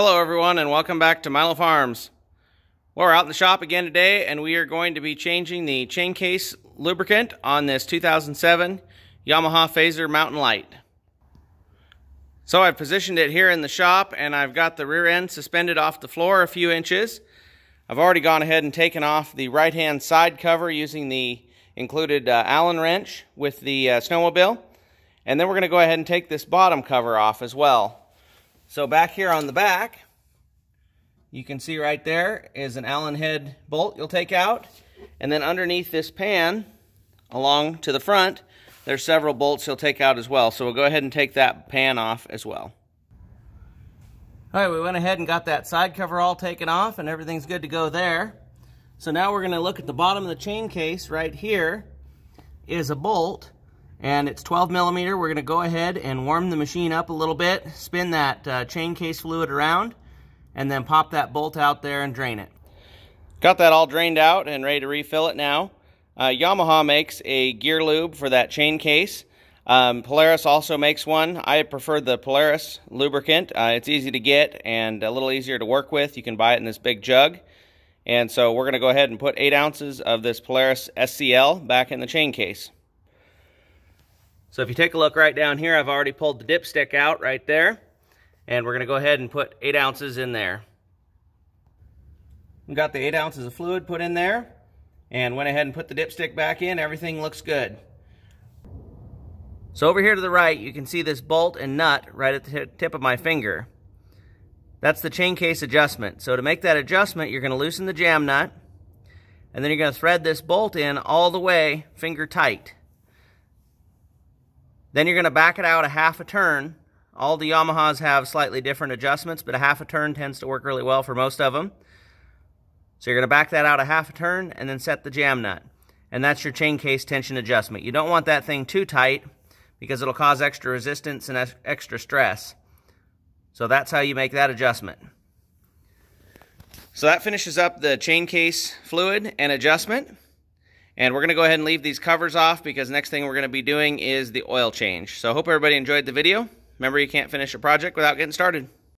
Hello everyone and welcome back to Milo Farms. Well, we're out in the shop again today and we are going to be changing the chain case lubricant on this 2007 Yamaha Phazer Mountain Lite. So I've positioned it here in the shop and I've got the rear end suspended off the floor a few inches. I've already gone ahead and taken off the right hand side cover using the included Allen wrench with the snowmobile. And then we're going to go ahead and take this bottom cover off as well. So back here on the back, you can see right there is an Allen head bolt you'll take out. And then underneath this pan, along to the front, there's several bolts you'll take out as well. So we'll go ahead and take that pan off as well. All right, we went ahead and got that side cover all taken off and everything's good to go there. So now we're going to look at the bottom of the chain case. Right here is a bolt. And it's 12 millimeter. We're going to go ahead and warm the machine up a little bit, spin that chain case fluid around, and then pop that bolt out there and drain it. Got that all drained out and ready to refill it now. Yamaha makes a gear lube for that chain case. Polaris also makes one. I prefer the Polaris lubricant. It's easy to get and a little easier to work with. You can buy it in this big jug. And so we're going to go ahead and put 8 ounces of this Polaris SCL back in the chain case. So if you take a look right down here, I've already pulled the dipstick out right there. And we're going to go ahead and put 8 ounces in there. We've got the 8 ounces of fluid put in there. And went ahead and put the dipstick back in. Everything looks good. So over here to the right, you can see this bolt and nut right at the tip of my finger. That's the chain case adjustment. So to make that adjustment, you're going to loosen the jam nut. And then you're going to thread this bolt in all the way, finger tight. Then you're going to back it out a half a turn. All the Yamahas have slightly different adjustments, but a half a turn tends to work really well for most of them. So you're going to back that out a half a turn and then set the jam nut. And that's your chain case tension adjustment. You don't want that thing too tight because it'll cause extra resistance and extra stress. So that's how you make that adjustment. So that finishes up the chain case fluid and adjustment. And we're going to go ahead and leave these covers off because next thing we're going to be doing is the oil change. So I hope everybody enjoyed the video. Remember, you can't finish a project without getting started.